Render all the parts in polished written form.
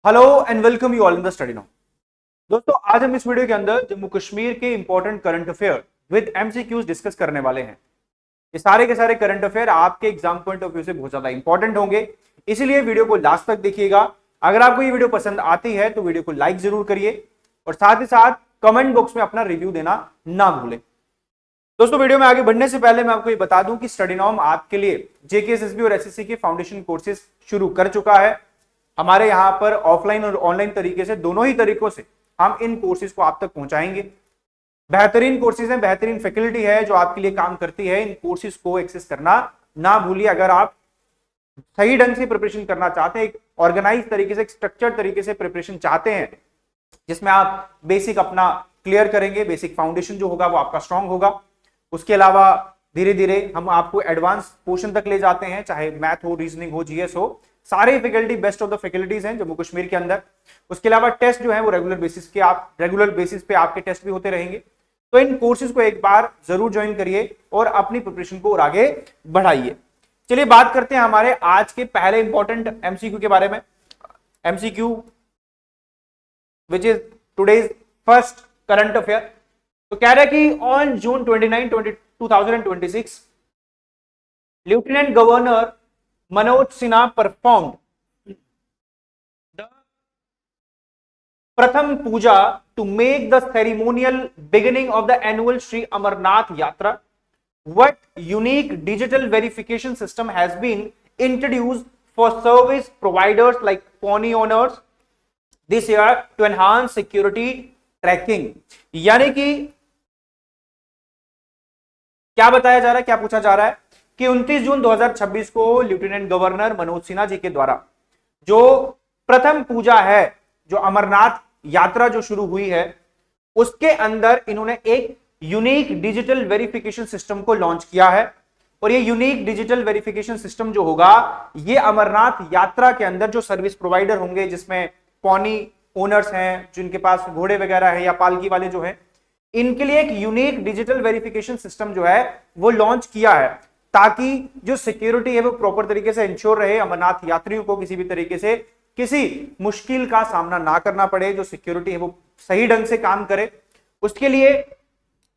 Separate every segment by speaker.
Speaker 1: Hello and welcome you all in the study now. दोस्तों, आज हम इस वीडियो के अंदर जम्मू कश्मीर के important current affair with MCQs discuss करने वाले हैं। ये सारे के सारे करंट अफेयर आपके एग्जाम पॉइंट ऑफ व्यू से बहुत ज्यादा इंपॉर्टेंट होंगे, इसीलिए वीडियो को लास्ट तक देखिएगा। अगर आपको ये वीडियो पसंद आती है तो वीडियो को लाइक जरूर करिए और साथ ही साथ कमेंट बॉक्स में अपना रिव्यू देना ना भूलें। दोस्तों, वीडियो में आगे बढ़ने से पहले मैं आपको ये बता दूं कि स्टडी नाउ आपके लिए जेकेएसएसबी और एसएससी के फाउंडेशन कोर्सेज शुरू कर चुका है। हमारे यहाँ पर ऑफलाइन और ऑनलाइन तरीके से, दोनों ही तरीकों से हम इन कोर्सेज को आप तक पहुंचाएंगे। बेहतरीन कोर्सेज हैं, बेहतरीन फैकल्टी है जो आपके लिए काम करती है। इन कोर्सेज को एक्सेस करना ना भूलिए। अगर आप सही ढंग से प्रिपरेशन करना चाहते हैं, एक ऑर्गेनाइज तरीके से, एक स्ट्रक्चर्ड तरीके से प्रिपरेशन चाहते हैं, जिसमें आप बेसिक अपना क्लियर करेंगे, बेसिक फाउंडेशन जो होगा वो आपका स्ट्रांग होगा। उसके अलावा धीरे धीरे हम आपको एडवांस पोर्शन तक ले जाते हैं, चाहे मैथ हो, रीजनिंग हो, जीएस हो। सारे faculty best of the faculties हैं जम्मू कश्मीर के अंदर। उसके अलावा टेस्ट जो है वो रेगुलर बेसिस पे आपके टेस्ट भी होते रहेंगे। तो इन कोर्सेज को एक बार जरूर ज्वाइन करिए और अपनी प्रिपरेशन को और आगे बढ़ाइए। चलिए बात करते हैं हमारे आज के पहले इंपॉर्टेंट एमसीक्यू के बारे में। MCQ which is today's first current affair. तो कह रहा है कि on June 29, 2026 lieutenant governor Manoj Sinha performed the Pratham Puja to make the ceremonial beginning of the annual Sri Amarnath Yatra. What unique digital verification system has been introduced for service providers like pony owners this year to enhance security tracking? यानी कि क्या बताया जा रहा है, क्या पूछा जा रहा है कि 29 जून 2026 को लेफ्टिनेंट गवर्नर मनोज सिन्हा जी के द्वारा जो प्रथम पूजा है, जो अमरनाथ यात्रा जो शुरू हुई है, उसके अंदर इन्होंने एक यूनिक डिजिटल वेरिफिकेशन सिस्टम को लॉन्च किया है। और ये यूनिक डिजिटल वेरिफिकेशन सिस्टम जो होगा, ये अमरनाथ यात्रा के अंदर जो सर्विस प्रोवाइडर होंगे, जिसमें पॉनी ओनर्स हैं, जिनके पास घोड़े वगैरह है या पालकी वाले जो है, इनके लिए एक यूनिक डिजिटल वेरिफिकेशन सिस्टम जो है वो लॉन्च किया है, ताकि जो सिक्योरिटी है वो प्रॉपर तरीके से इंश्योर रहे। अमरनाथ यात्रियों को किसी भी तरीके से किसी मुश्किल का सामना ना करना पड़े, जो सिक्योरिटी है वो सही ढंग से काम करे। उसके लिए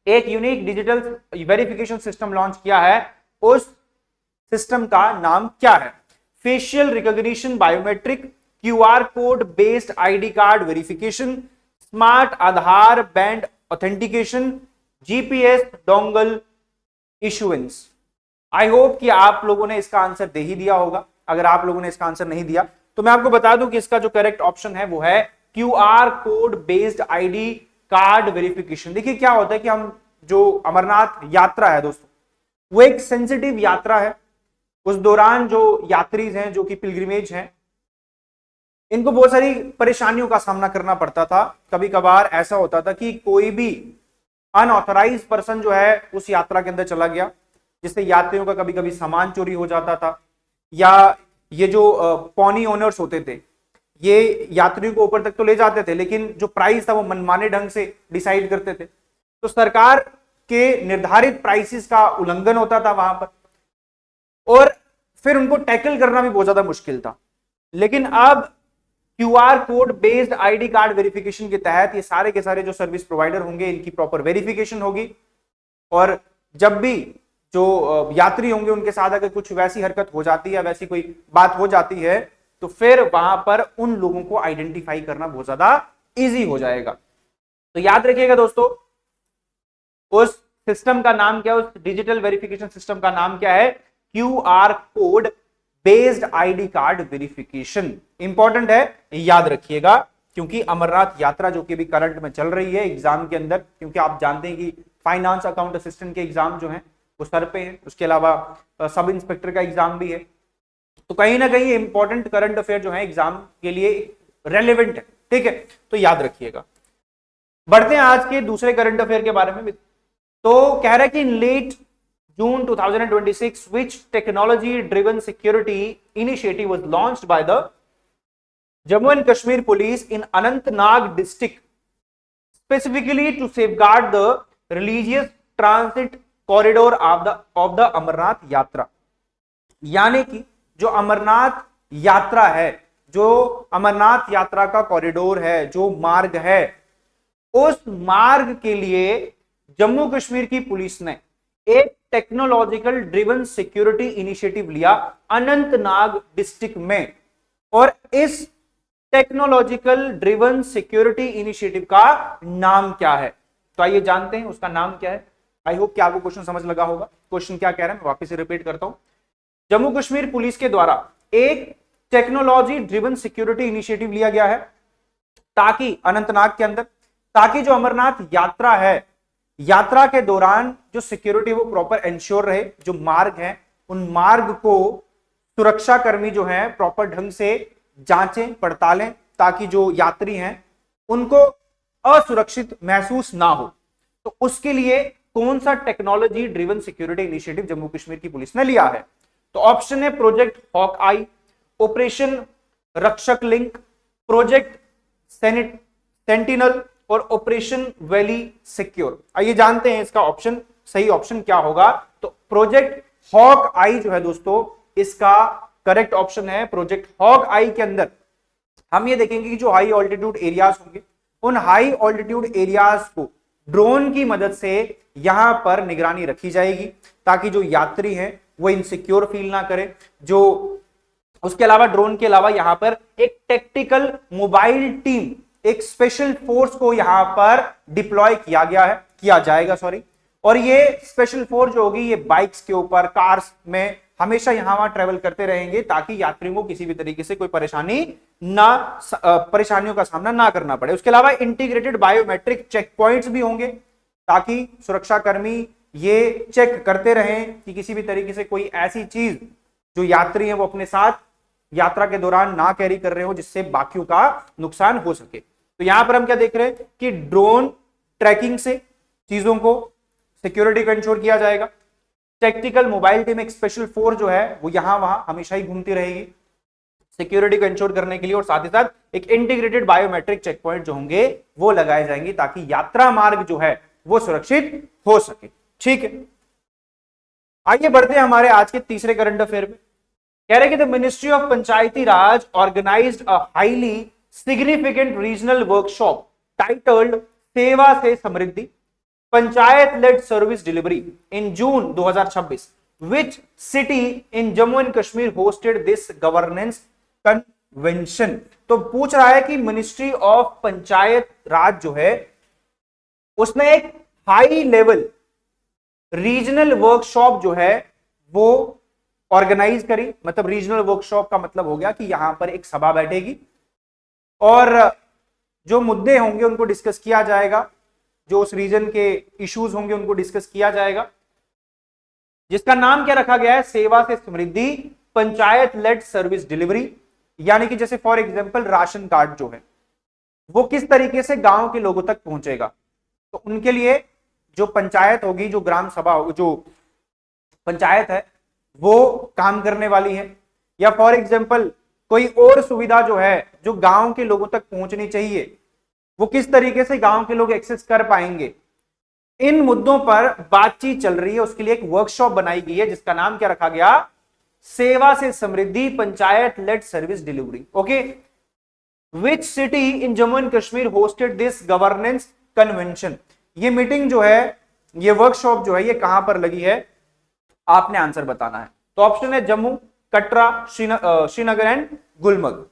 Speaker 1: एक unique digital verification system launch किया है। उस सिस्टम का नाम क्या है? Facial recognition biometric QR code based ID card verification, smart Aadhaar band authentication, GPS dongle issuance. I hope कि आप लोगों ने इसका आंसर दे ही दिया होगा। अगर आप लोगों ने इसका आंसर नहीं दिया तो मैं आपको बता दूं कि इसका जो करेक्ट ऑप्शन है वो है QR code based ID card verification. देखिए क्या होता है कि हम जो अमरनाथ यात्रा है दोस्तों, वो एक सेंसिटिव यात्रा है। उस दौरान जो यात्रीज हैं, जो कि पिलग्रिमेज हैं, इनको बहुत सारी परेशानियों का सामना करना पड़ता था। कभी कभार ऐसा होता था कि कोई भी अनऑथराइज पर्सन जो है उस यात्रा के अंदर चला गया, जिससे यात्रियों का कभी कभी सामान चोरी हो जाता था, या ये जो पॉनी ओनर्स होते थे ये यात्रियों को ऊपर तक तो ले जाते थे, लेकिन जो प्राइस था वो मनमाने ढंग से डिसाइड करते थे। तो सरकार के निर्धारित प्राइसेस का उल्लंघन होता था वहां पर, और फिर उनको टैकल करना भी बहुत ज्यादा मुश्किल था। लेकिन अब QR code based ID card verification के तहत ये सारे के सारे जो सर्विस प्रोवाइडर होंगे, इनकी प्रॉपर वेरिफिकेशन होगी। और जब भी जो यात्री होंगे उनके साथ अगर कुछ वैसी हरकत हो जाती है, वैसी कोई बात हो जाती है, तो फिर वहां पर उन लोगों को आइडेंटिफाई करना बहुत ज्यादा इजी हो जाएगा। तो याद रखिएगा दोस्तों, उस सिस्टम का नाम क्या है, उस डिजिटल वेरिफिकेशन सिस्टम का नाम क्या है? QR code based ID card verification. Important है, याद रखिएगा, क्योंकि अमरनाथ यात्रा जो कि भी करंट में चल रही है एग्जाम के अंदर, क्योंकि आप जानते हैं कि फाइनेंस अकाउंट असिस्टेंट के एग्जाम जो है वो सर पे है। उसके अलावा सब इंस्पेक्टर का एग्जाम भी है। तो कहीं ना कहीं इंपॉर्टेंट करंट अफेयर जो है एग्जाम के लिए रेलेवेंट है। ठीक है, तो याद रखिएगा। बढ़ते हैं आज के दूसरे करंट अफेयर के बारे में। तो कह रहा है कि इन late June 2026 which technology driven security initiative was launched by the Jammu and Kashmir police in Anantnag district specifically to safeguard the religious transit corridor of the Amarnath Yatra. यानी कि जो अमरनाथ यात्रा है जो अमरनाथ यात्रा का कॉरिडोर है, जो मार्ग है, उस मार्ग के लिए जम्मू कश्मीर की पुलिस ने एक टेक्नोलॉजिकल ड्रिवन सिक्योरिटी इनिशिएटिव लिया अनंतनाग डिस्ट्रिक्ट में। और इस टेक्नोलॉजिकल ड्रिवन सिक्योरिटी इनिशिएटिव का नाम क्या है? तो आइए जानते हैं उसका नाम क्या है। आई होप कि आपको क्वेश्चन समझ लगा होगा। क्वेश्चन क्या कह रहा है मैं वापस से रिपीट करता हूं। जम्मू कश्मीर पुलिस के द्वारा एक टेक्नोलॉजी ड्रिवन सिक्योरिटी इनिशिएटिव लिया गया है ताकि अनंतनाग के अंदर, ताकि जो अमरनाथ यात्रा है, यात्रा के दौरान जो सिक्योरिटी वो प्रॉपर इंश्योर रहे। जो मार्ग है उन मार्ग को सुरक्षा कर्मी जो है प्रॉपर ढंग से जांचें पड़तालें, ताकि जो यात्री हैं उनको असुरक्षित महसूस ना हो। तो उसके लिए कौन सा technology driven security initiative Jammu Kashmir की पुलिस ने लिया है? तो ऑप्शन है प्रोजेक्ट हॉक आई, ऑपरेशन रक्षक लिंक, प्रोजेक्ट सेंटिनल और ऑपरेशन वैली सिक्योर। आइए जानते हैं इसका ऑप्शन, सही ऑप्शन क्या होगा। तो प्रोजेक्ट हॉक आई जो है दोस्तों, इसका करेक्ट ऑप्शन है। प्रोजेक्ट हॉक आई के अंदर हम ये देखेंगे कि जो हाई ऑल्टीट्यूड एरियाज होंगे, उन हाई ऑल्टीट्यूड एरियाज को ड्रोन की मदद से यहां पर निगरानी रखी जाएगी, ताकि जो यात्री हैं वो इनसिक्योर फील ना करे। जो उसके अलावा ड्रोन के अलावा यहां पर एक टेक्टिकल मोबाइल टीम, एक स्पेशल फोर्स को यहां पर डिप्लॉय किया जाएगा सॉरी। और ये स्पेशल फोर्स जो होगी ये बाइक्स के ऊपर, कार्स में हमेशा यहां वहां ट्रेवल करते रहेंगे, ताकि यात्रियों को किसी भी तरीके से कोई परेशानियों का सामना ना करना पड़े। उसके अलावा इंटीग्रेटेड बायोमेट्रिक चेक पॉइंट्स भी होंगे, ताकि सुरक्षा कर्मी ये चेक करते रहें कि किसी भी तरीके से कोई ऐसी चीज जो यात्री हैं वो अपने साथ यात्रा के दौरान ना कैरी कर रहे हो, जिससे बाकियों का नुकसान हो सके। तो यहां पर हम क्या देख रहे हैं कि ड्रोन ट्रैकिंग से चीजों को, सिक्योरिटी को इंश्योर किया जाएगा। टेक्टिकल मोबाइल टीम, एक स्पेशल फोर्स जो है वो यहां वहां हमेशा ही घूमती रहेगी सिक्योरिटी को इंश्योर करने के लिए। और साथ ही साथ एक इंटीग्रेटेड बायोमेट्रिक चेक पॉइंट जो होंगे वो लगाए जाएंगे, ताकि यात्रा मार्ग जो है वो सुरक्षित हो सके। ठीक है, आइए बढ़ते हैं हमारे आज के तीसरे करंट अफेयर में। कह रहे कि the ministry of Panchayati Raj organised a highly significant regional workshop titled Seva se Samriddhi panchayat led service delivery in June 2026। Which city in Jammu and Kashmir hosted this governance convention? तो पूछ रहा है कि मिनिस्ट्री ऑफ पंचायत राज जो है उसने एक हाई लेवल रीजनल वर्कशॉप जो है वो ऑर्गेनाइज करी। मतलब रीजनल वर्कशॉप का मतलब हो गया कि यहां पर एक सभा बैठेगी और जो मुद्दे होंगे उनको डिस्कस किया जाएगा, जो उस रीजन के इश्यूज होंगे उनको डिस्कस किया जाएगा, जिसका नाम क्या रखा गया है? सेवा se Samriddhi panchayat led service delivery. यानी कि जैसे फॉर एग्जांपल राशन कार्ड जो है वो किस तरीके से गांव के लोगों तक पहुंचेगा, तो उनके लिए जो पंचायत होगी, जो ग्राम सभा होगी, जो पंचायत है वो काम करने वाली है। या फॉर एग्जांपल कोई और सुविधा जो है जो गांव के लोगों तक पहुंचनी चाहिए, वो किस तरीके से गांव के लोग एक्सेस कर पाएंगे, इन मुद्दों पर बातचीत चल रही है। उसके लिए एक वर्कशॉप बनाई गई है, जिसका नाम क्या रखा गया? Seva se Samriddhi panchayat led service delivery. Okay, which city in Jammu and Kashmir hosted this governance convention? ये मीटिंग जो है, ये वर्कशॉप जो है, ये कहां पर लगी है? आपने आंसर बताना है। तो ऑप्शन है जम्मू, कटरा, श्रीनगर एंड गुलमर्ग।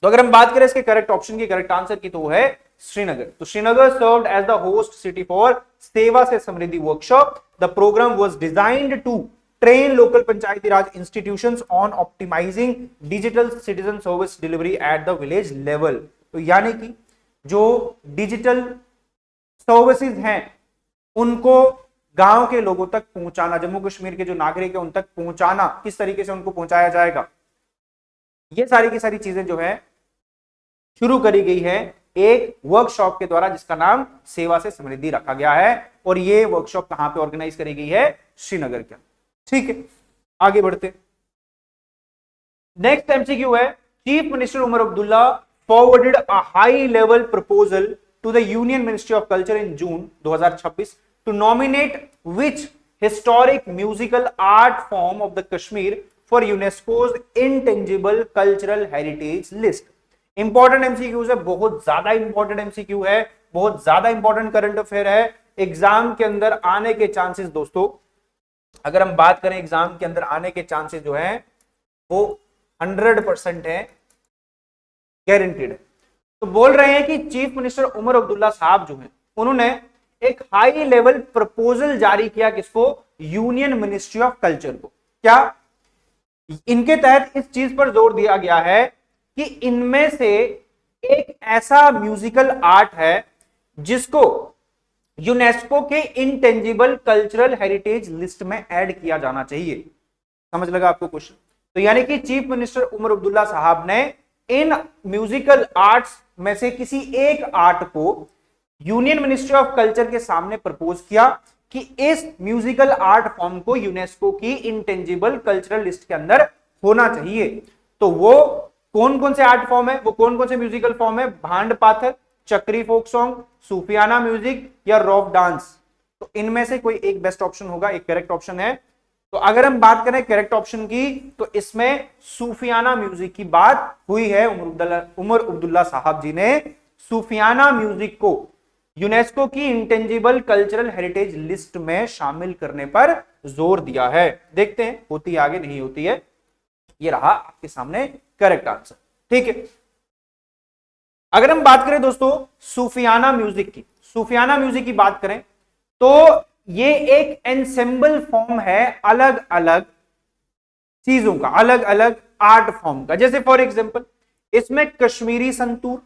Speaker 1: तो अगर हम बात करें इसके करेक्ट ऑप्शन की, करेक्ट आंसर की, तो वो है श्रीनगर। तो Srinagar served as the host city for Seva se Samriddhi workshop. The programme was designed to train local Panchayati Raj institutions on optimising digital citizen service delivery at the village level. तो यानी कि जो डिजिटल सर्विसेज हैं उनको गांव के लोगों तक पहुंचाना, जम्मू कश्मीर के जो नागरिक है उन तक पहुंचाना, किस तरीके से उनको पहुंचाया जाएगा, ये सारी की सारी चीजें जो है शुरू करी गई है एक वर्कशॉप के द्वारा, जिसका नाम सेवा से समृद्धि रखा गया है। और ये वर्कशॉप कहां पे ऑर्गेनाइज करी गई है? श्रीनगर के। ठीक है, आगे बढ़ते। नेक्स्ट एमसीक्यू है, chief minister Omar Abdullah forwarded a high level proposal to the union ministry of culture in June 2026 to nominate which historic musical art form of the Kashmir for UNESCO's intangible cultural heritage list. Important MCQs है, बहुत ज्यादा important MCQ है, बहुत ज्यादा important current affair है, exam के अंदर आने के चांसेस दोस्तों, अगर हम बात करें एग्जाम के अंदर आने के चांसेस जो है वो 100% है, गारंटीड है। तो बोल रहे हैं कि चीफ मिनिस्टर उमर अब्दुल्ला साहब जो हैं उन्होंने एक हाई लेवल प्रपोजल जारी किया, किसको? यूनियन मिनिस्ट्री ऑफ कल्चर को। क्या इनके तहत इस चीज पर जोर दिया गया है कि इनमें से एक ऐसा म्यूजिकल आर्ट है जिसको यूनेस्को के इंटेंजिबल कल्चरल हेरिटेज लिस्ट में ऐड किया जाना चाहिए। समझ लगा आपको क्वेश्चन? तो यानी कि चीफ मिनिस्टर उमर अब्दुल्ला साहब ने इन म्यूजिकल आर्ट्स में से किसी एक आर्ट को यूनियन मिनिस्ट्री ऑफ कल्चर के सामने प्रपोज किया कि इस म्यूजिकल आर्ट फॉर्म को यूनेस्को की इंटेंजिबल कल्चरल लिस्ट के अंदर होना चाहिए। तो वो कौन कौन से आर्ट फॉर्म है, वो कौन कौन से म्यूजिकल फॉर्म है? भांड पाथर, चक्री फोक सॉन्ग, सूफियाना म्यूजिक या रॉक डांस। तो इनमें से कोई एक बेस्ट ऑप्शन होगा, एक करेक्ट ऑप्शन है। तो अगर हम बात करें करेक्ट ऑप्शन की तो इसमें सूफियाना म्यूजिक की बात हुई है। उमर अब्दुल्ला साहब जी ने सूफियाना म्यूजिक को यूनेस्को की इंटेंजिबल कल्चरल हेरिटेज लिस्ट में शामिल करने पर जोर दिया है। देखते हैं होती है आगे, नहीं होती है। ये रहा आपके सामने करेक्ट आंसर। ठीक है, अगर हम बात करें दोस्तों सूफियाना म्यूजिक की, सूफियाना म्यूजिक की बात करें तो ये एक एंसेंबल फॉर्म है अलग अलग चीजों का, अलग अलग आर्ट फॉर्म का। जैसे फॉर एग्जांपल इसमें कश्मीरी संतूर,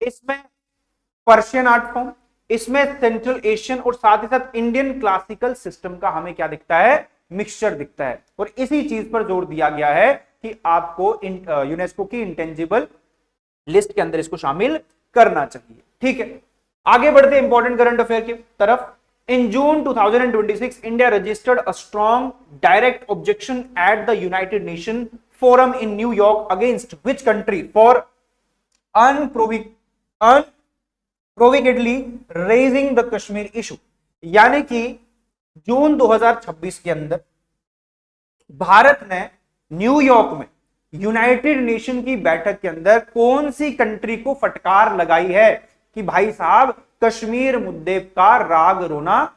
Speaker 1: इसमें पर्शियन आर्ट फॉर्म, इसमें सेंट्रल एशियन और साथ ही साथ इंडियन क्लासिकल सिस्टम का हमें क्या दिखता है? मिक्सचर दिखता है। और इसी चीज पर जोर दिया गया है कि आपको यूनेस्को की इंटेंजिबल लिस्ट के अंदर इसको शामिल करना चाहिए। ठीक है, आगे बढ़ते इंपॉर्टेंट करंट अफेयर की तरफ। In June 2026, India registered a strong direct objection at the United Nations Forum in New York against which country for unprovocatedly raising the Kashmir issue। यानी कि जून 2026 के अंदर भारत ने न्यूयॉर्क में यूनाइटेड नेशन की बैठक के अंदर कौन सी कंट्री को फटकार लगाई है कि भाई साहब कश्मीर मुद्दे का राग रोना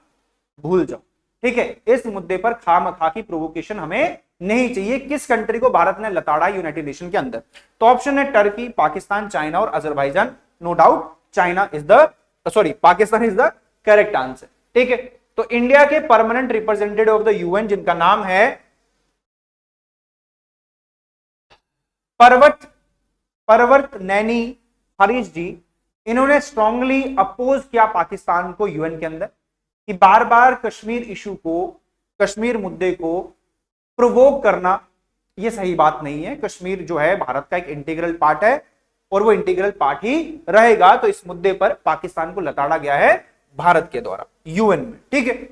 Speaker 1: भूल जाओ। ठीक है, इस मुद्दे पर खामखा की प्रोवोकेशन हमें नहीं चाहिए। किस कंट्री को भारत ने लताड़ा यूनाइटेड नेशन के अंदर? तो ऑप्शन है टर्की, पाकिस्तान, चाइना और Azerbaijan. No doubt Pakistan is the correct answer. ठीक है, तो इंडिया के permanent representative of the UN जिनका नाम है परवत नैनी हरीश जी, इन्होंने स्ट्रांगली अपोज किया पाकिस्तान को यूएन के अंदर कि बार बार कश्मीर इशू को, कश्मीर मुद्दे को प्रोवोक करना ये सही बात नहीं है। कश्मीर जो है भारत का एक इंटीग्रल पार्ट है और वो इंटीग्रल पार्ट ही रहेगा। तो इस मुद्दे पर पाकिस्तान को लताड़ा गया है भारत के द्वारा यूएन में। ठीक है,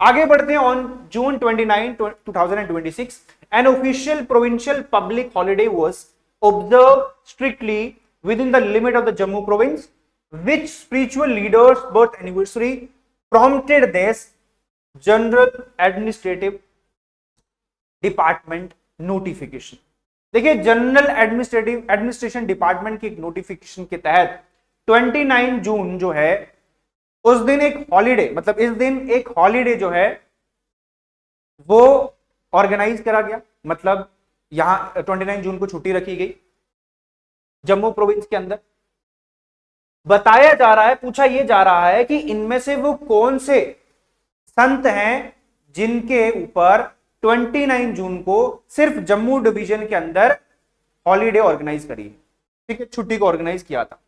Speaker 1: आगे बढ़ते हैं। On June 29, 2026 an official provincial public holiday was observe strictly within the limit of the Jammu province, which spiritual leaders' birth anniversary prompted this General Administrative Department notification। देखिए, जनरल एडमिनिस्ट्रेशन डिपार्टमेंट की एक notification के तहत 29 जून जो है उस दिन एक हॉलीडे, मतलब इस दिन एक हॉलीडे जो है वो ऑर्गेनाइज करा गया। मतलब यहां 29 जून को छुट्टी रखी गई जम्मू प्रोविंस के अंदर। बताया जा रहा है, पूछा यह जा रहा है कि इनमें से वो कौन से संत हैं जिनके ऊपर 29 जून को सिर्फ जम्मू डिवीजन के अंदर हॉलीडे ऑर्गेनाइज करी है। ठीक है, छुट्टी को ऑर्गेनाइज किया था।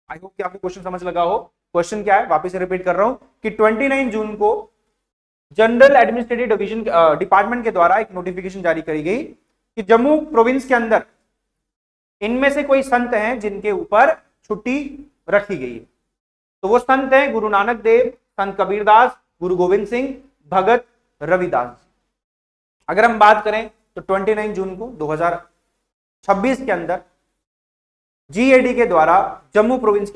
Speaker 1: आई होप कि आपको क्वेश्चन समझ लगा हो। क्वेश्चन क्या है, वापस रिपीट कर रहा हूं कि 29 जून को जनरल एडमिनिस्ट्रेटिव डिवीजन डिपार्टमेंट के द्वारा एक नोटिफिकेशन जारी करी गई कि जम्मू प्रोविंस के अंदर इनमें से कोई संत हैं जिनके ऊपर छुट्टी रखी गई है। तो वो संत हैं गुरु नानक देव, संत कबीरदास, गुरु गोविंद सिंह, भगत रविदास। अगर हम बात करें तो 29 जून को 2026 के अंदर जीएडी के द्वारा जम्मू प्रोविंस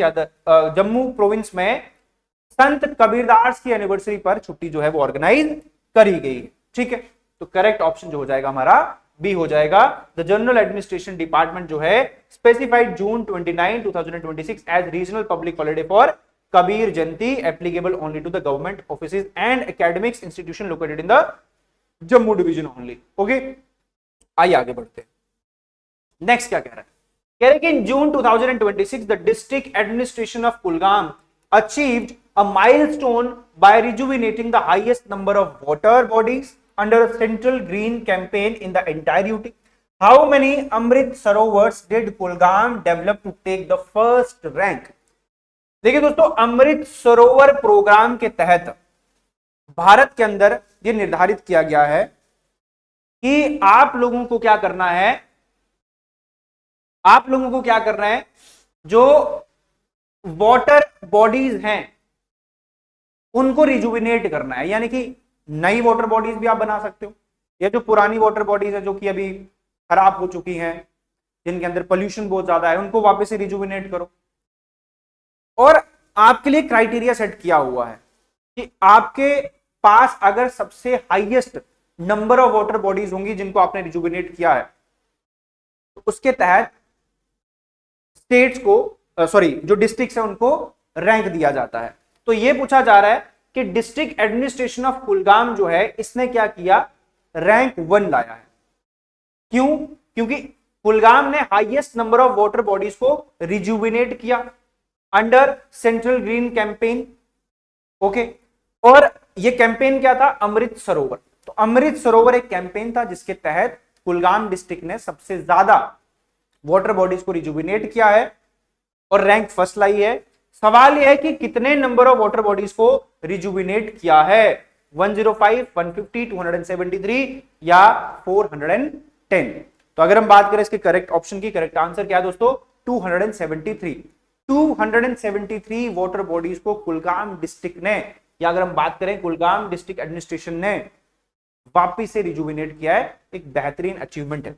Speaker 1: में संत कबीरदास की एनिवर्सरी पर छुट्टी जो है वो ऑर्गेनाइज करी गई है। ठीक है, तो करेक्ट ऑप्शन जो हो जाएगा हमारा बी हो जाएगा। द जनरल एडमिनिस्ट्रेशन डिपार्टमेंट जो है specified June 29, 2026 as regional public holiday for Kabir Jayanti applicable only to the government offices and academics institution located in the Jammu division only. Okay, आइए आगे बढ़ते हैं। नेक्स्ट क्या कह रहा है, कह रहे कि इन June 2026 the district administration of Kulgam achieved a milestone by rejuvenating the highest number of water bodies under a central green campaign in the entire UT. How many Amrit Sarovars did Kulgam develop to take the first rank? देखिए दोस्तों, Amrit Sarovar programme के तहत भारत के अंदर यह निर्धारित किया गया है कि आप लोगों को क्या करना है, आप लोगों को क्या करना है, जो वाटर बॉडीज हैं उनको रिजुविनेट करना है, यानी कि नई वाटर बॉडीज भी आप बना सकते हो, या जो पुरानी वाटर बॉडीज है जो कि अभी खराब हो चुकी हैं, जिनके अंदर पोल्यूशन बहुत ज्यादा है, उनको वापस से रिजुविनेट करो। और आपके लिए क्राइटेरिया सेट किया हुआ है कि आपके पास अगर सबसे highest number of water bodies होंगी जिनको आपने रिजुविनेट किया है, तो उसके तहत स्टेट्स को जो डिस्ट्रिक्ट्स है उनको रैंक दिया जाता है। तो यह पूछा जा रहा है कि डिस्ट्रिक्ट एडमिनिस्ट्रेशन ऑफ कुलगाम जो है इसने क्या किया, रैंक 1 लाया है। क्यों? क्योंकि कुलगाम ने highest number of water bodies को रिजुविनेट किया under central green campaign. Okay, और यह कैंपेन क्या था, अमृत सरोवर। तो अमृत सरोवर एक कैंपेन था जिसके तहत कुलगाम डिस्ट्रिक्ट ने सबसे ज्यादा वाटर बॉडीज को रिजुविनेट किया है और रैंक 1 लाई है। सवाल यह है कि कितने नंबर ऑफ वाटर बॉडीज को रिजुविनेट किया है, 105, 150, 273 या 410। तो अगर हम बात करें इसके करेक्ट ऑप्शन की, करेक्ट आंसर क्या है दोस्तों, 273। 273 वाटर बॉडीज को कुलगाम डिस्ट्रिक्ट ने, या अगर हम बात करें कुलगाम डिस्ट्रिक्ट एडमिनिस्ट्रेशन ने वापिस से रिजुविनेट किया है। एक बेहतरीन अचीवमेंट है।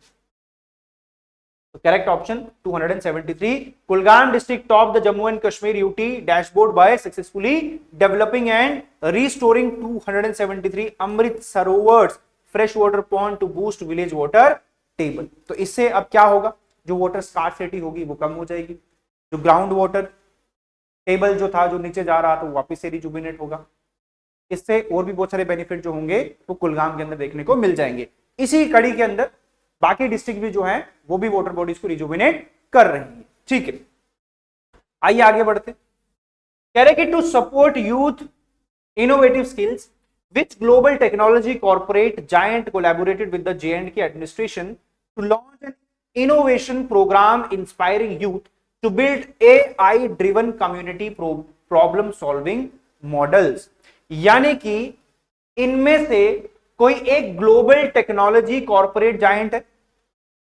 Speaker 1: Correct option 273। Kulgam district top the Jammu and Kashmir UT dashboard by successfully developing and restoring 273 Amrit Sarovars fresh water pond to boost village water table. तो इससे अब क्या होगा, जो वाटर स्कार्सिटी होगी वो कम हो जाएगी, जो ग्राउंड वाटर टेबल जो था जो नीचे जा रहा था वो वापस से रिजुविनेट होगा। इससे और भी बहुत सारे बेनिफिट जो होंगे वो कुलगाम के अंदर देखने को मिल जाएंगे। इसी कड़ी के अंदर बाकी डिस्ट्रिक्ट भी जो है वो भी वाटर बॉडीज को रिजुविनेट कर रही है। ठीक है, आइए आगे बढ़ते। कह रहे कि to support youth innovative skills which global technology corporate giant collaborated with the J&K administration to launch an innovation program inspiring youth to build AI driven community problem solving models. यानी कि इनमें से कोई एक ग्लोबल टेक्नोलॉजी कॉर्पोरेट जायंट है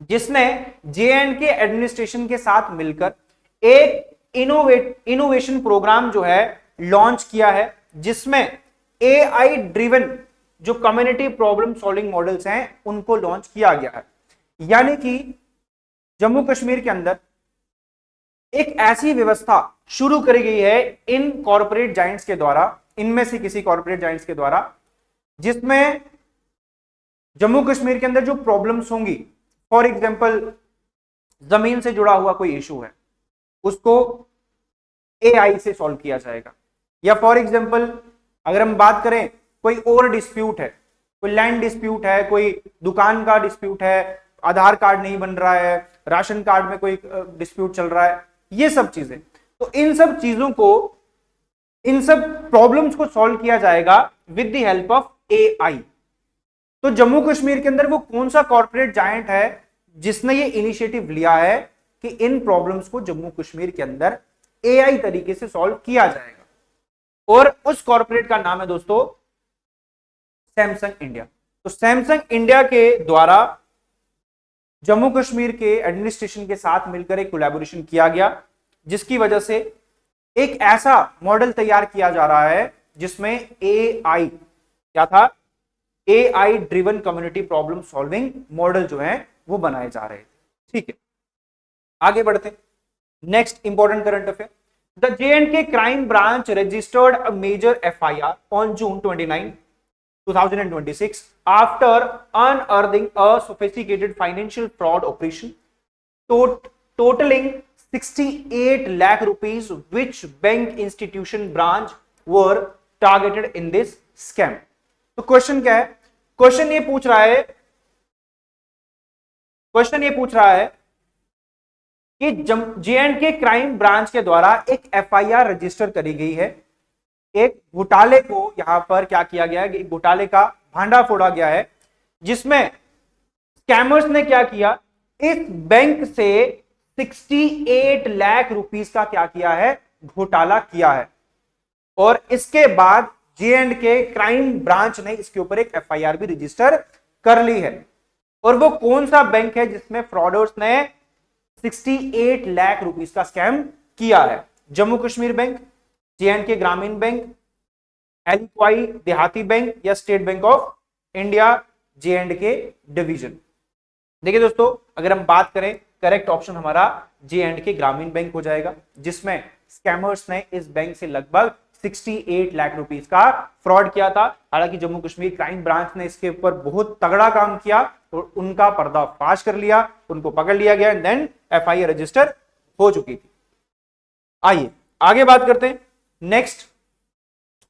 Speaker 1: जिसने J&K administration के साथ मिलकर एक इनोवेशन प्रोग्राम जो है लॉन्च किया है, जिसमें AI ड्रिवन जो कम्युनिटी प्रॉब्लम सॉल्विंग मॉडल्स हैं उनको लॉन्च किया गया है। यानी कि जम्मू कश्मीर के अंदर एक ऐसी व्यवस्था शुरू करी गई है इन कॉर्पोरेट जायंट्स के द्वारा, इनमें से किसी कॉर्पोरेट जायंट्स के द्वारा, जिसमें जम्मू कश्मीर के अंदर जो प्रॉब्लम्स होंगी, फॉर एग्जांपल जमीन से जुड़ा हुआ कोई इशू है उसको AI से सॉल्व किया जाएगा, या फॉर एग्जांपल अगर हम बात करें कोई और डिस्प्यूट है, कोई लैंड डिस्प्यूट है, कोई दुकान का डिस्प्यूट है, आधार कार्ड नहीं बन रहा है, राशन कार्ड में कोई डिस्प्यूट चल रहा है, ये सब चीजें, तो इन सब चीजों को, इन सब प्रॉब्लम्स को सॉल्व किया जाएगा with the help of AI। तो जम्मू कश्मीर के अंदर वो कौन सा कॉर्पोरेट जायंट है जिसने ये इनिशिएटिव लिया है कि इन प्रॉब्लम्स को जम्मू कश्मीर के अंदर AI तरीके से सॉल्व किया जाएगा, और उस कॉर्पोरेट का नाम है दोस्तों सैमसंग इंडिया। तो सैमसंग इंडिया के द्वारा जम्मू कश्मीर के एडमिनिस्ट्रेशन के साथ मिलकर एक कोलैबोरेशन किया गया, जिसकी वजह से एक ऐसा मॉडल तैयार किया जा रहा है जिसमें AI क्या था, AI driven community problem solving model जो है वो बनाए जा रहे थे। ठीक है, आगे बढ़ते। Next important current affair, the J&K crime branch registered a major FIR on June 29 2026 after unearthing a sophisticated financial fraud operation totaling 68 lakh rupees, which bank institution branch were targeted in this scam. तो question क्या है? Question ये पूछ रहा है कि J&K crime branch के द्वारा एक एफआईआर रजिस्टर करी गई है। एक घोटाले को यहां पर क्या किया गया है, घोटाले का भांडा फोड़ा गया है, जिसमें स्कैमर्स ने क्या किया, इस बैंक से 68 लाख रुपीस का क्या किया है, घोटाला किया है। और इसके बाद J&K क्राइम ब्रांच ने इसके ऊपर एक एफआईआर भी रजिस्टर कर ली है। और वो कौन सा बैंक है जिसमें फ्रॉडर्स ने 68 लाख रुपीस का स्कैम किया है? जम्मू कश्मीर बैंक, J&K ग्रामीण बैंक, एलिक्वाई देहाती बैंक या state bank of India J&K division. देखिए दोस्तों, अगर हम बात करें, करेक्ट ऑप्शन हमारा J&K ग्रामीण बैंक हो जाएगा, जिसमें स्कैमर्स ने इस बैंक से लगभग 68 लाख रुपीस का फ्रॉड किया था। हालांकि जम्मू कश्मीर क्राइम ब्रांच ने इसके ऊपर बहुत तगड़ा काम किया और उनका पर्दाफाश कर लिया, उनको पकड़ लिया गया, देन एफआईआर रजिस्टर हो चुकी थी। आइए आगे बात करते हैं। Next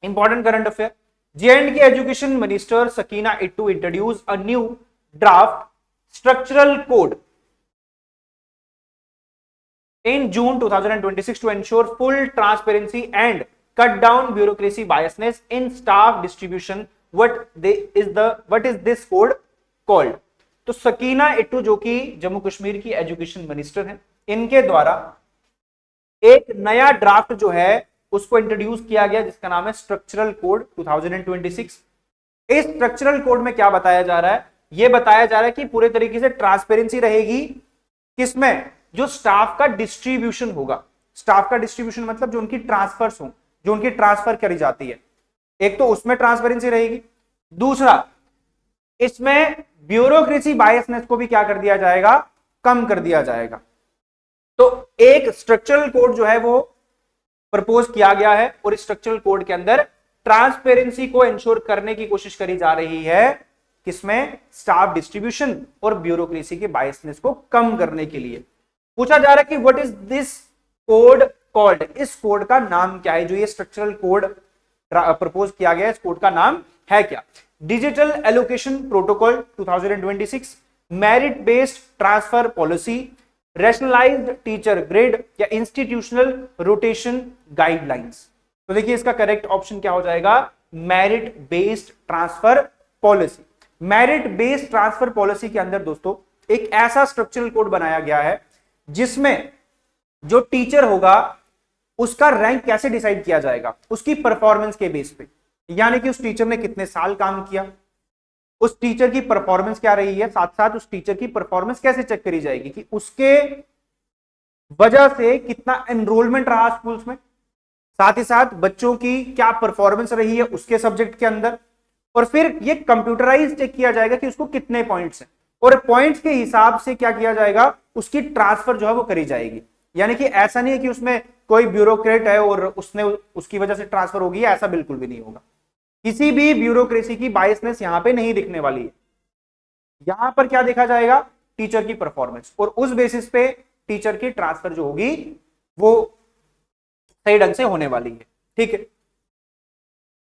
Speaker 1: important current affair, J&K education minister Sakina it to introduce a new draft structural code in June 2026 to ensure full transparency and cut down bureaucracy biasness in staff distribution. What is this code called? तो Sakina it to जो कि जम्मू कश्मीर की education minister हैं, इनके द्वारा एक नया draft जो है उसको इंट्रोड्यूस किया गया, जिसका नाम है स्ट्रक्चरल कोड 2026। इस स्ट्रक्चरल कोड में क्या बताया जा रहा है? यह बताया जा रहा है कि पूरे तरीके से ट्रांसपेरेंसी रहेगी, किसमें? जो स्टाफ का डिस्ट्रीब्यूशन होगा। स्टाफ का डिस्ट्रीब्यूशन मतलब जो उनकी ट्रांसफर्स हो, जो उनकी ट्रांसफर करी जाती है, एक तो उसमें ट्रांसपेरेंसी रहेगी। दूसरा, इसमें ब्यूरोक्रेसी बायसनेस को भी क्या कर दिया जाएगा, कम कर दिया जाएगा। तो एक स्ट्रक्चरल कोड जो है वो प्रपोज किया गया है और इस स्ट्रक्चरल कोड के अंदर ट्रांसपेरेंसी को इंश्योर करने की कोशिश करी जा रही है, किसमें? स्टाफ डिस्ट्रीब्यूशन और ब्यूरोक्रेसी के बायसनेस को कम करने के लिए। पूछा जा रहा है कि what is this code called? इस कोड का नाम क्या है? जो ये स्ट्रक्चरल कोड प्रपोज किया गया है, इस कोड का नाम है क्या? Digital allocation protocol 2026, merit based transfer policy, rationalised teacher grade या इंस्टीट्यूशनल रोटेशन गाइडलाइंस। तो देखिए इसका करेक्ट ऑप्शन क्या हो जाएगा? Merit based transfer policy. Merit based transfer policy के अंदर दोस्तों एक ऐसा स्ट्रक्चरल कोड बनाया गया है जिसमें जो टीचर होगा उसका रैंक कैसे डिसाइड किया जाएगा, उसकी परफॉर्मेंस के बेस पे, यानी कि उस टीचर ने कितने साल काम किया, उस टीचर की परफॉर्मेंस क्या रही है, साथ साथ उस टीचर की परफॉर्मेंस कैसे चेक करी जाएगी कि उसके वजह से कितना एनरोलमेंट रहा स्कूल्स में, साथ ही साथ बच्चों की क्या परफॉर्मेंस रही है उसके सब्जेक्ट के अंदर, और फिर ये कंप्यूटराइज चेक किया जाएगा कि उसको कितने पॉइंट्स हैं, और पॉइंट्स के हिसाब से क्या किया जाएगा, उसकी ट्रांसफर जो है वो करी जाएगी। यानी कि ऐसा नहीं है कि उसमें कोई ब्यूरोक्रेट है और उसने उसकी वजह से ट्रांसफर होगी, ऐसा बिल्कुल भी नहीं होगा। किसी भी ब्यूरोक्रेसी की बायसनेस यहां पे नहीं दिखने वाली है। यहां पर क्या देखा जाएगा? टीचर की परफॉर्मेंस, और उस बेसिस पे टीचर की ट्रांसफर जो होगी वो सही ढंग से होने वाली है। ठीक है,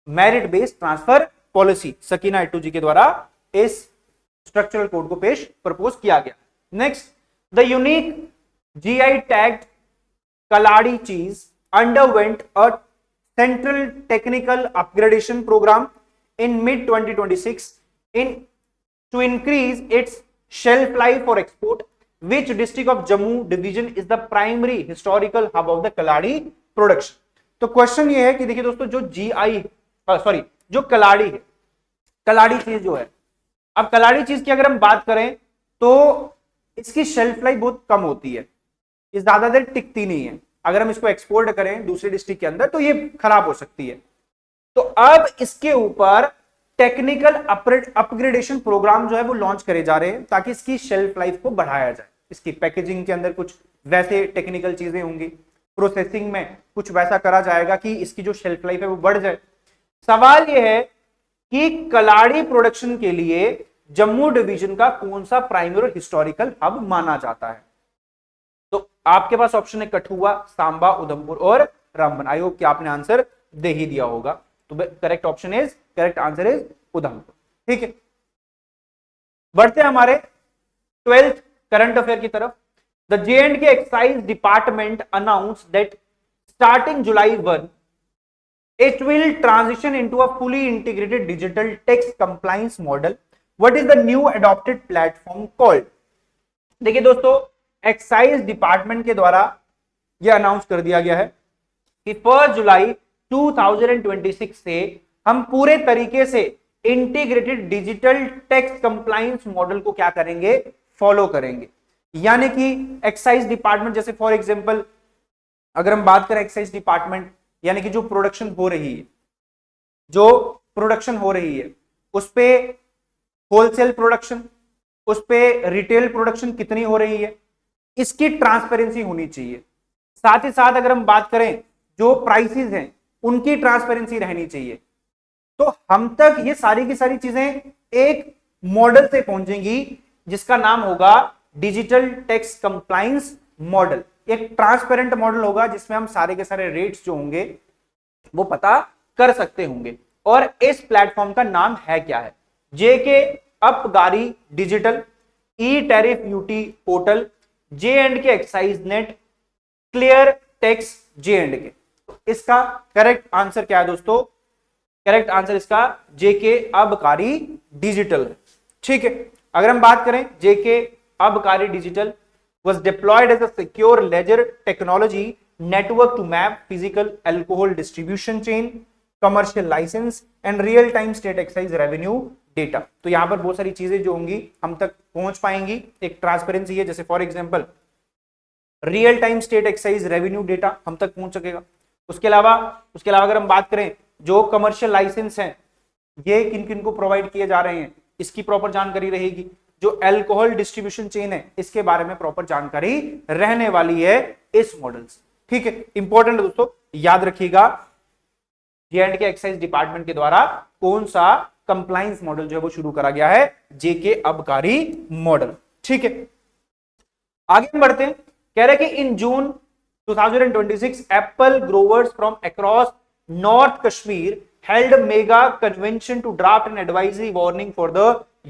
Speaker 1: merit based transfer policy Sakina Itoo ji के द्वारा इस स्ट्रक्चरल कोड को प्रपोज किया गया। Next, the unique GI tagged Kaladi cheese underwent a central technical upgradation program in mid 2026 to increase its shelf life for export. Which district of Jammu division is the primary historical hub of the Kaladi production? तो question ये है कि देखिए दोस्तों, जो कलाड़ी है, कलाड़ी चीज जो है, अब कलाड़ी चीज की अगर हम बात करें तो इसकी शेल्फ लाइफ बहुत कम होती है, ये ज्यादा देर टिकती नहीं है। अगर हम इसको एक्सपोर्ट करें दूसरे डिस्ट्रिक्ट के अंदर तो ये खराब हो सकती है। तो अब इसके ऊपर टेक्निकल अपग्रेडेशन प्रोग्राम जो है वो लॉन्च करे जा रहे हैं ताकि इसकी शेल्फ लाइफ को बढ़ाया जाए। इसकी पैकेजिंग के अंदर कुछ वैसे टेक्निकल चीजें होंगी, प्रोसेसिंग में कुछ वैसा करा जाएगा कि इसकी जो शेल्फ लाइफ है वो बढ़ जाए। सवाल ये है कि कलाड़ी प्रोडक्शन के लिए जम्मू डिवीजन का कौन सा प्राइमरी और हिस्टोरिकल हब माना जाता है? तो आपके पास ऑप्शन है कठुआ, सांबा, उधमपुर और रामबन। आई होप कि आपने आंसर दे ही दिया होगा। तो correct option is, correct answer is Udhampur. ठीक है, बढ़ते हैं हमारे 12th करंट अफेयर की तरफ। The J&K excise department announce that starting July 1 it will transition into a fully integrated digital tax compliance model. What is the new adopted platform called? देखिए दोस्तों, excise department के द्वारा यह announce कर दिया गया है कि 1 जुलाई 2026 से हम पूरे तरीके से integrated digital tax compliance model को क्या करेंगे, फॉलो करेंगे। यानी कि एक्साइज डिपार्टमेंट, जैसे फॉर एग्जांपल अगर हम बात करें एक्साइज डिपार्टमेंट, यानी कि जो प्रोडक्शन हो रही है, उस पे होलसेल प्रोडक्शन, उस पे रिटेल प्रोडक्शन कितनी हो रही है, इसकी ट्रांसपेरेंसी होनी चाहिए। साथ ही साथ अगर हम बात करें जो प्राइसेस हैं उनकी ट्रांसपेरेंसी रहनी चाहिए। तो हम तक ये सारी की सारी चीजें एक मॉडल से पहुंचेंगी जिसका नाम होगा डिजिटल टैक्स कंप्लायंस मॉडल। एक ट्रांसपेरेंट मॉडल होगा जिसमें हम सारे के सारे रेट्स जो होंगे वो पता कर सकते होंगे। और इस प्लेटफॉर्म का नाम है क्या है? J K Abkari digital, e tariff UT portal, J&K excise net, clear tax J&K। इसका करेक्ट आंसर क्या है दोस्तों? करेक्ट आंसर इसका जेके अबकारी डिजिटल है। ठीक है, अगर हम बात करें जेके अबकारी digital was deployed as a secure ledger technology network to map physical alcohol distribution chain, commercial license and real time state excise revenue data। तो यहां पर बहुत सारी चीजें जो होंगी हम तक पहुंच पाएंगी, एक ट्रांसपेरेंसी है। जैसे for example real time state excise revenue data हम तक पहुंच सकेगा। उसके अलावा अगर हम बात करें जो कमर्शियल लाइसेंस हैं ये किन किन को प्रोवाइड किए जा रहे हैं, इसकी प्रॉपर जानकारी रहेगी। जो अल्कोहल डिस्ट्रीब्यूशन चेन है इसके बारे में प्रॉपर जानकारी रहने वाली है इस मॉडल से। ठीक है, इंपॉर्टेंट दोस्तों, याद रखिएगा J&K एक्साइज डिपार्टमेंट के द्वारा कौन सा कंप्लायंस मॉडल जो है वो शुरू करा गया है, जेके अबकारी मॉडल। ठीक है, आगे हम बढ़ते हैं। कह रहे कि इन June 2026 Apple growers from across north Kashmir held mega convention to draft an advisory warning for the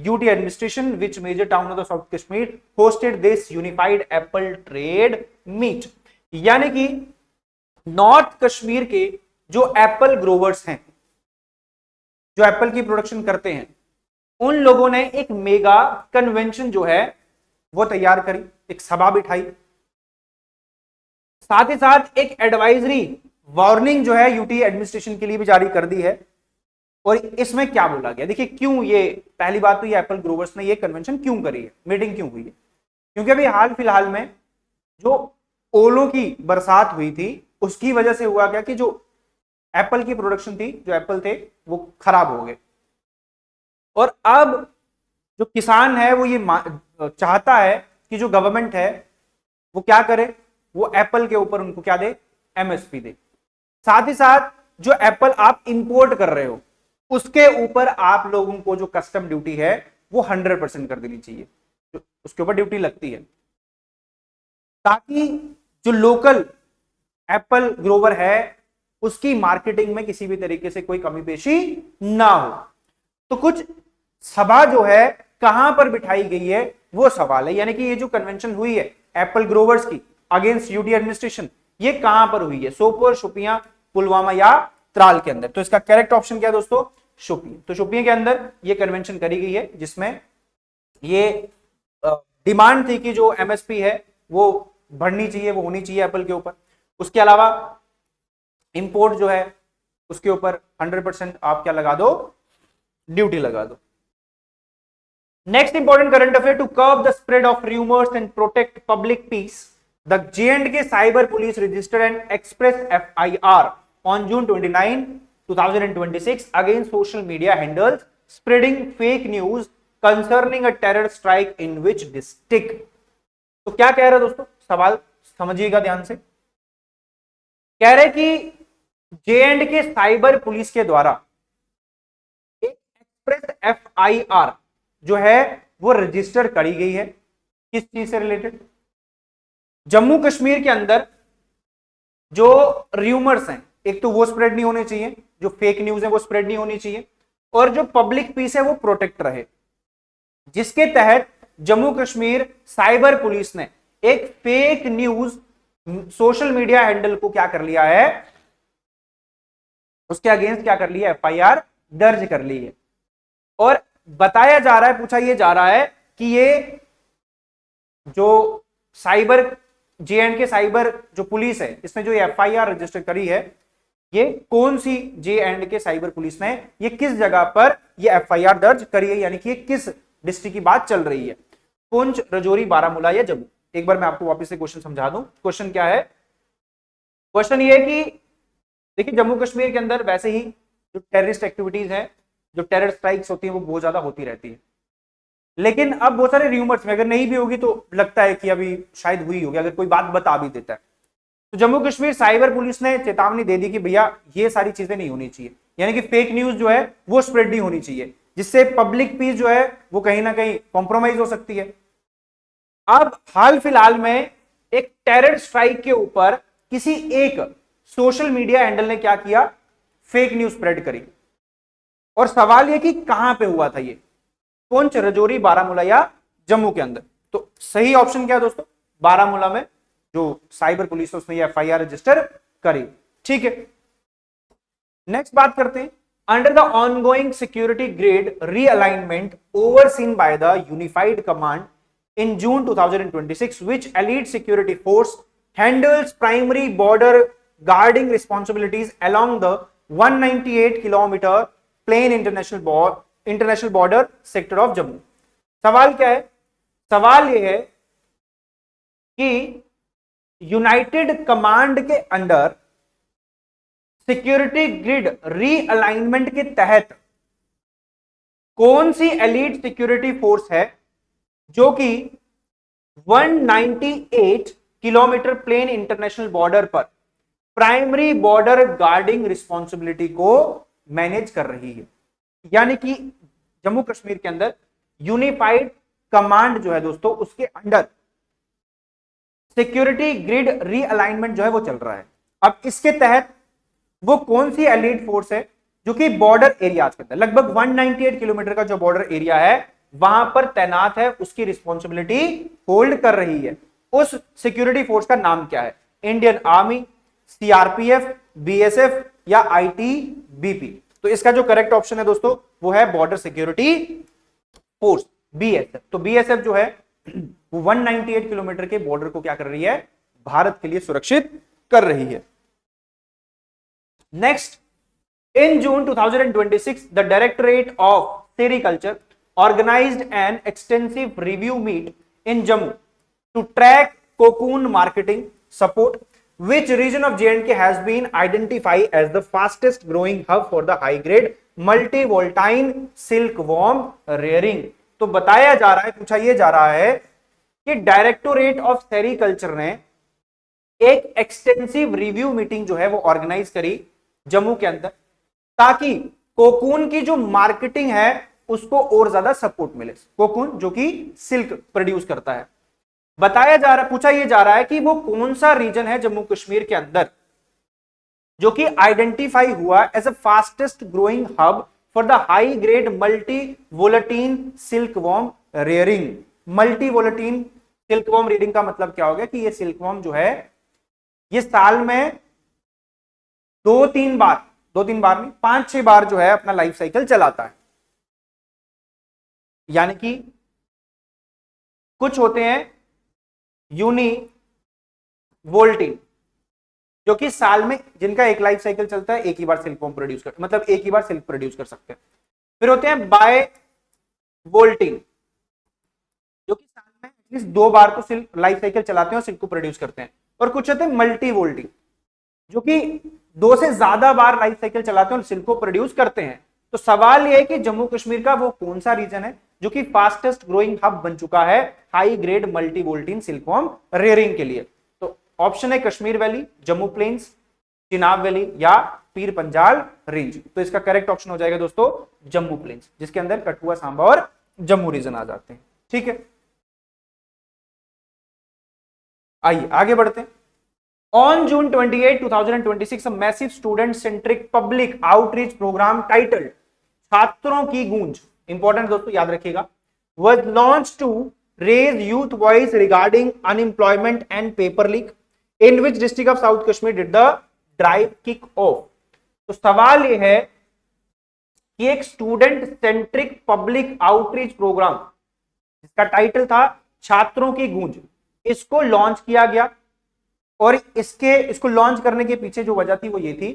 Speaker 1: UT administration, which major town of the South Kashmir hosted this unified apple trade meet। यानी कि north Kashmir के जो Apple growers हैं, जो Apple की production करते हैं, उन लोगों ने एक मेगा कन्वेंशन जो है वो तैयार करी, एक सभा बिठाई। साथ ही साथ एक एडवाइजरी वार्निंग जो है यूटी एडमिनिस्ट्रेशन के लिए भी जारी कर दी है। और इसमें क्या बोला गया, देखिए क्यों ये, पहली बात तो ये एप्पल ग्रोवर्स ने ये कन्वेंशन क्यों करी है, मीटिंग क्यों हुई है? क्योंकि अभी हाल फिलहाल में जो ओलों की बरसात हुई थी उसकी वजह से हुआ क्या कि जो एप्पल की प्रोडक्शन थी, जो एप्पल थे वो खराब हो गए। और अब जो किसान है वो ये चाहता है कि जो गवर्नमेंट है वो क्या करे, वो एप्पल के ऊपर उनको क्या दे, एमएसपी दे। साथ ही साथ जो एप्पल आप इंपोर्ट कर रहे हो उसके ऊपर आप लोगों को जो कस्टम ड्यूटी है वो 100% कर देनी चाहिए, जो उसके ऊपर ड्यूटी लगती है, ताकि जो लोकल एप्पल ग्रोवर है उसकी मार्केटिंग में किसी भी तरीके से कोई कमी पेशी ना हो। तो कुछ सभा जो है कहां पर बिठाई गई है वो सवाल है। यानी कि ये जो कन्वेंशन हुई है एप्पल ग्रोवर्स की अगेंस्ट यूटी एडमिनिस्ट्रेशन, ये कहां पर हुई है? सोपोर, शोपियां, पुलवामा या त्राल के अंदर। तो इसका करेक्ट ऑप्शन क्या है दोस्तों? शोपियां। तो शोपियां के अंदर ये कन्वेंशन करी गई है जिसमें ये डिमांड थी कि जो एमएसपी है वो बढ़नी चाहिए, वो होनी चाहिए एप्पल के ऊपर। उसके अलावा इंपोर्ट जो है उसके ऊपर 100% आप क्या लगा दो, ड्यूटी लगा दो। Next important current affair, to curb the spread of rumours and protect public peace, the J&K Cyber Police registered an express FIR on June 29, 2026 against social media handles spreading fake news concerning a terror strike in which district। तो क्या कह रहे हैं दोस्तों, सवाल समझिएगा ध्यान से। कह रहे कि J&K साइबर पुलिस के द्वारा एक एक्सप्रेस FIR जो है वो रजिस्टर करी गई है किस चीज से रिलेटेड? जम्मू कश्मीर के अंदर जो र्यूमर्स हैं, एक तो वो स्प्रेड नहीं होने चाहिए, जो फेक न्यूज है वो स्प्रेड नहीं होनी चाहिए, और जो पब्लिक पीस है वो प्रोटेक्ट रहे, जिसके तहत जम्मू कश्मीर साइबर पुलिस ने एक fake news social media handle को क्या कर लिया है, उसके अगेंस्ट क्या कर लिया, FIR दर्ज कर ली है। और बताया जा रहा है, पूछा यह जा रहा है कि ये जो साइबर JNK साइबर जो पुलिस है, इसने जो FIR रजिस्टर करी है, ये कौन सी JNK साइबर पुलिस ने ये किस जगह पर ये FIR दर्ज करी है, यानी कि ये किस डिस्ट्रिक्ट की बात चल रही है, पुंछ, रजौरी, बारामूला या जम्मू। एक बार मैं आपको वापस से क्वेश्चन समझा दूं। क्वेश्चन क्या है? क्वेश्चन ये है कि देखिए जम्मू कश्मीर के अंदर वैसे ही जो टेररिस्ट एक्टिविटीज है, जो टेरर स्ट्राइक्स होती है वो बहुत ज्यादा होती रहती है, लेकिन अब बहुत सारे र्यूमर्स में अगर नहीं भी होगी तो लगता है कि अभी शायद हुई होगी, अगर कोई बात बता भी देता है। तो जम्मू कश्मीर साइबर पुलिस ने चेतावनी दे दी कि भैया ये सारी चीजें नहीं होनी चाहिए, यानी कि फेक न्यूज जो है वो स्प्रेड नहीं होनी चाहिए, जिससे पब्लिक पीस जो है वो कहीं ना कहीं कॉम्प्रोमाइज हो सकती है। अब हाल फिलहाल में एक टेरर स्ट्राइक के ऊपर किसी एक सोशल मीडिया हैंडल ने क्या किया, फेक न्यूज स्प्रेड करी, और सवाल यह कि कहां पे हुआ था ये, पुंछ, रजौरी, बारामूला या जम्मू के अंदर? तो सही ऑप्शन क्या है दोस्तों, बारामूला में जो साइबर पुलिस है उसने ये FIR रजिस्टर करी। ठीक है, नेक्स्ट बात करते हैं। Under the ongoing security grade realignment overseen by the unified command in June 2026, which elite security force handles primary border guarding responsibilities along the 198 kilometer plain international border sector of Jammu? सवाल क्या है? सवाल यह है कि United command के under security grid realignment के तहत कौन सी एलीट सिक्योरिटी फोर्स है जो कि 198 किलोमीटर प्लेन इंटरनेशनल बॉर्डर पर प्राइमरी बॉर्डर गार्डिंग रिस्पॉन्सिबिलिटी को मैनेज कर रही है? यानी कि जम्मू कश्मीर के अंदर यूनिफाइड कमांड जो है दोस्तों, उसके अंडर सिक्योरिटी ग्रिड रीअलाइनमेंट जो है वो चल रहा है। अब इसके तहत वो कौन सी एलीट फोर्स है जो कि बॉर्डर एरिया के अंदर लगभग 198 किलोमीटर का जो बॉर्डर एरिया है वहां पर तैनात है, उसकी रिस्पॉन्सिबिलिटी होल्ड कर रही है? उस सिक्योरिटी फोर्स का नाम क्या है? इंडियन आर्मी, CRPF, BSF या ITBP? तो इसका जो करेक्ट ऑप्शन है दोस्तों वो है बॉर्डर सिक्योरिटी फोर्स, BSF। तो BSF जो है वो 198 किलोमीटर के बॉर्डर को क्या कर रही है, भारत के लिए सुरक्षित कर रही है। Next, in June 2026 the directorate of sericulture organized an extensive review meet in Jammu to track cocoon marketing support, which region of J&K has been identified as the fastest growing hub for the high grade multi-volatile silkworm rearing? तो बताया जा रहा है, पूछा यह जा रहा है कि डायरेक्टोरेट ऑफ सेरिकल्चर ने एक एक्सटेंसिव रिव्यू मीटिंग जो है वो ऑर्गेनाइज करी जम्मू के अंदर, ताकि कोकून की जो मार्केटिंग है उसको और ज्यादा सपोर्ट मिले। कोकून जो कि सिल्क प्रोड्यूस करता है। बताया जा रहा, पूछा यह जा रहा है कि वो कौन सा रीजन है जम्मू कश्मीर के अंदर जो कि आइडेंटिफाई हुआ as a fastest growing hub for the high grade multi voltine silkworm rearing. Multi voltine silkworm rearing का मतलब क्या हो गया कि ये सिल्कवॉर्म जो है ये साल में दो तीन बार नहीं 5-6 बार जो है अपना लाइफ साइकिल चलाता है। यानी कि कुछ होते हैं यूनी वोल्टिन जो कि साल में जिनका एक लाइफ साइकिल चलता है, एक ही बार सिल्कवॉर्म प्रोड्यूस कर, मतलब एक ही बार सिल्क प्रोड्यूस कर सकते हैं। फिर होते हैं बाय वोल्टिन जो कि साल में एटलीस्ट 2 बार तो सिल्क लाइफ साइकिल चलाते हैं और सिल्क को प्रोड्यूस करते हैं। और कुछ होते हैं मल्टी वोल्टिन जो कि 2 से ज्यादा बार लाइफ साइकिल चलाते हैं और सिल्क को प्रोड्यूस करते हैं। तो सवाल यह है कि जम्मू कश्मीर का वो कौन सा रीजन है जो कि फास्टेस्ट ग्रोइंग हब बन चुका है high grade multi voltine silkworm rearing के लिए? तो ऑप्शन है Kashmir valley, Jammu plains, Chenab valley या पीर पंजाल रेंज। तो इसका करेक्ट ऑप्शन हो जाएगा दोस्तों जम्मू प्लेन्स, जिसके अंदर कठुआ, सांबा और जम्मू रीजन आ जाते हैं। ठीक है, आइए आगे बढ़ते हैं। On June 28, 2026 massive student centric public outreach program title छात्रों की गूंज, इंपॉर्टेंट दोस्तों याद रखिएगा, was launched to raise youth voice regarding unemployment and paper leak, in which district of South Kashmir did the drive kick off। तो सवाल यह है कि एक student centric public outreach program जिसका टाइटल था छात्रों की गूंज, इसको लॉन्च किया गया और इसको लॉन्च करने के पीछे जो वजह थी वो ये थी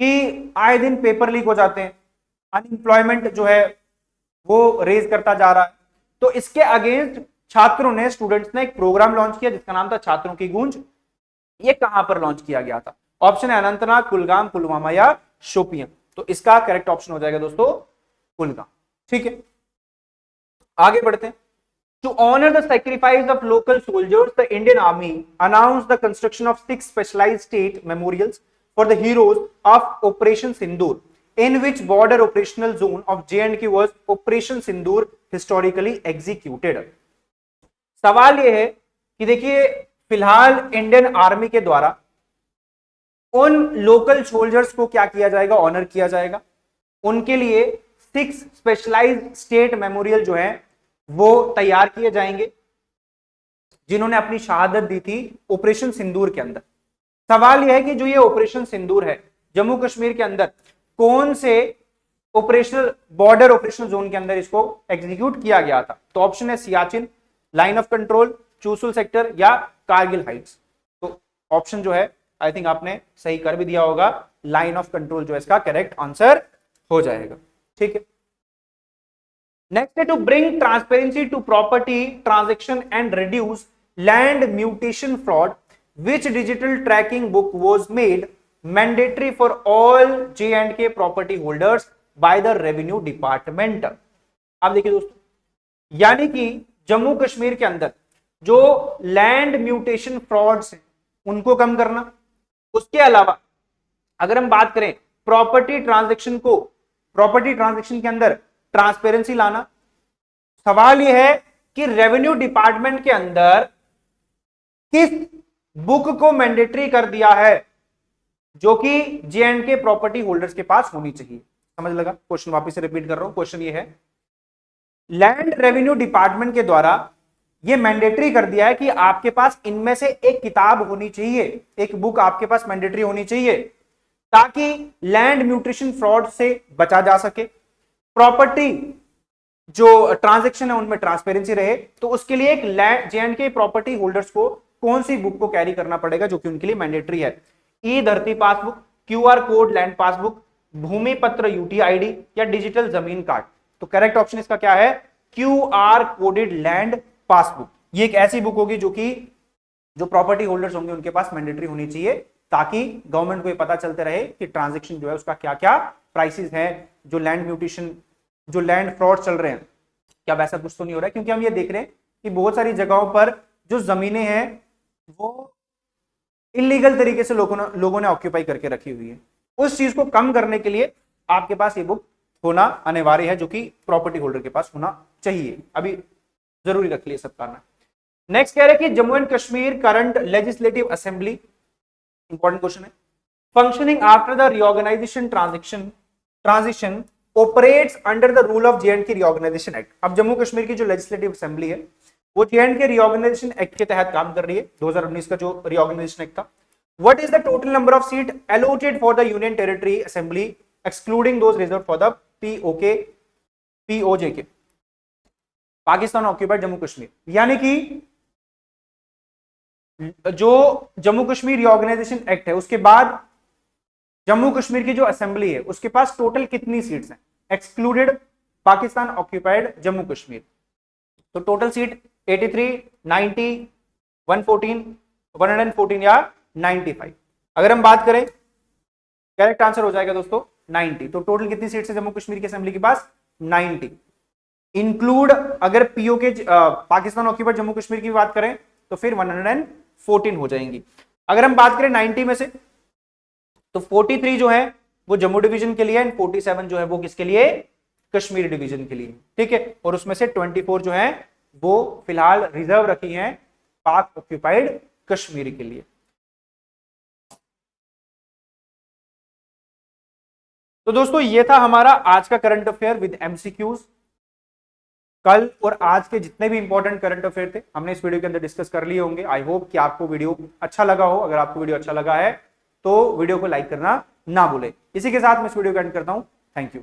Speaker 1: कि आए दिन पेपर लीक हो जाते हैं, अनएम्प्लॉयमेंट जो है वो रेज करता जा रहा है। तो इसके अगेंस्ट छात्रों ने, स्टूडेंट्स ने एक प्रोग्राम लॉन्च किया जिसका नाम था छात्रों की गूंज। ये कहां पर लॉन्च किया गया था? ऑप्शन है अनंतनाग, कुलगाम, पुलवामा या शोपियां। तो इसका करेक्ट ऑप्शन हो जाएगा दोस्तों कुलगाम। ठीक है, आगे बढ़ते हैं। To honor the sacrifice of local soldiers, the Indian Army announced the construction of 6 specialized state memorials for the heroes of Operation Sindoor, in which border operational zone of J&K was Operation Sindoor historically executed। सवाल यह है कि देखिए फिलहाल Indian army के द्वारा उन local soldiers को क्या किया जाएगा? ऑनर किया जाएगा। उनके लिए 6 स्पेशलाइज्ड स्टेट मेमोरियल जो है वो तैयार किए जाएंगे जिन्होंने अपनी शहादत दी थी ऑपरेशन सिंदूर के अंदर। सवाल यह है कि जो ये ऑपरेशन सिंदूर है जम्मू कश्मीर के अंदर कौन से ऑपरेशनल बॉर्डर ऑपरेशनल जोन के अंदर इसको एग्जीक्यूट किया गया था? तो ऑप्शन है Siachen, line of control, Chushul sector या कारगिल हाइट्स। तो ऑप्शन जो है आई थिंक आपने सही कर भी दिया होगा, लाइन ऑफ कंट्रोल जो है इसका करेक्ट आंसर हो जाएगा। ठीक है, नेक्स्ट है to bring transparency to property transaction and reduce land mutation fraud, which digital tracking book was made mandatory for all J&K property holders by the revenue department। अब देखिए दोस्तों, यानी कि जम्मू कश्मीर के अंदर जो लैंड म्यूटेशन फ्रॉड्स हैं उनको कम करना, उसके अलावा अगर हम बात करें प्रॉपर्टी ट्रांजैक्शन के अंदर ट्रांसपेरेंसी लाना। सवाल यह है कि रेवेन्यू डिपार्टमेंट के अंदर किस बुक को मैंडेटरी कर दिया है जो कि J&K प्रॉपर्टी होल्डर्स के पास होनी चाहिए। समझ लगा? क्वेश्चन वापस से रिपीट कर रहा हूं। क्वेश्चन ये है, लैंड रेवेन्यू डिपार्टमेंट के द्वारा ये मैंडेटरी कर दिया है कि आपके पास इनमें से एक किताब होनी चाहिए, एक बुक आपके पास मैंडेटरी होनी चाहिए ताकि लैंड म्यूटेशन फ्रॉड से बचा जा सके, प्रॉपर्टी जो ट्रांजैक्शन है उनमें ट्रांसपेरेंसी रहे। तो उसके लिए एक J&K प्रॉपर्टी होल्डर्स को कौन सी बुक को कैरी करना पड़ेगा जो कि उनके लिए मैंडेटरी है? E Dharti passbook, QR code land passbook, Bhumi Patra UTID या डिजिटल जमीन कार्ड। तो करेक्ट ऑप्शन इसका क्या है? QR coded land passbook. ये एक ऐसी बुक होगी जो कि जो प्रॉपर्टी होल्डर्स होंगे उनके पास मैंडेटरी होनी चाहिए ताकि गवर्नमेंट को ये पता चलते रहे कि ट्रांजेक्शन जो है उसका क्या क्या प्राइसेस है, जो लैंड म्यूटेशन, जो लैंड फ्रॉड चल रहे हैं क्या वैसा कुछ तो नहीं हो रहा है। क्योंकि हम ये देख रहे हैं कि बहुत सारी जगहों पर जो जमीनें हैं वो इलीगल तरीके से लोगों ने ऑक्यूपाई करके रखी हुई है। उस चीज को कम करने के लिए आपके पास ये बुक होना अनिवार्य है जो कि प्रॉपर्टी होल्डर के पास होना चाहिए। अभी जरूरी रख लिए सब करना। नेक्स्ट कह रहे हैं कि Jammu and Kashmir current legislative assembly, important question है, functioning after the reorganisation transition operates under the rule of J&K reorganisation act. अब जम्मू कश्मीर की जो लेजिस्लेटिव असेंबली है वो J&K रिऑर्गेनाइजेशन एक्ट के तहत काम कर रही है, 2019 का जो रिऑर्गेनाइजेशन एक्ट था। What is the total number of seat allotted for the union territory assembly excluding those reserve for the POJK, Pakistan occupied Jammu Kashmir. यानी कि जो जम्मू कश्मीर रिऑर्गेनाइजेशन एक्ट है उसके बाद जम्मू कश्मीर की जो असेंबली है उसके पास टोटल कितनी सीट्स हैं एक्सक्लूडेड पाकिस्तान ऑक्यूपाइड जम्मू कश्मीर? तो टोटल सीट 83, 90, 114, 114 या 95। अगर हम बात करें करेक्ट आंसर हो जाएगा दोस्तों 90। तो टोटल कितनी सीट्स है जम्मू कश्मीर की असेंबली के पास? 90। इंक्लूड अगर POK पाकिस्तान ऑक्यूपाइड जम्मू कश्मीर की बात करें तो फिर 114 हो जाएंगी। अगर हम बात करें 90 में से तो 43 जो है वो जम्मू डिवीजन के लिए एंड 47 जो है वो किसके लिए, कश्मीर डिवीजन के लिए, ठीक है। और उसमें से 24 जो है वो फिलहाल रिजर्व रखी हैं पाक ऑक्यूपाइड कश्मीर के लिए। तो दोस्तों ये था हमारा आज का करंट अफेयर विद एमसीक्यूज। कल और आज के जितने भी इंपॉर्टेंट करंट अफेयर थे हमने इस वीडियो के अंदर डिस्कस कर लिए होंगे। आई होप कि आपको वीडियो अच्छा लगा हो। अगर आपको वीडियो अच्छा लगा है तो वीडियो को लाइक करना ना भूले। इसी के साथ मैं इस वीडियो को एंड करता हूं। Thank you.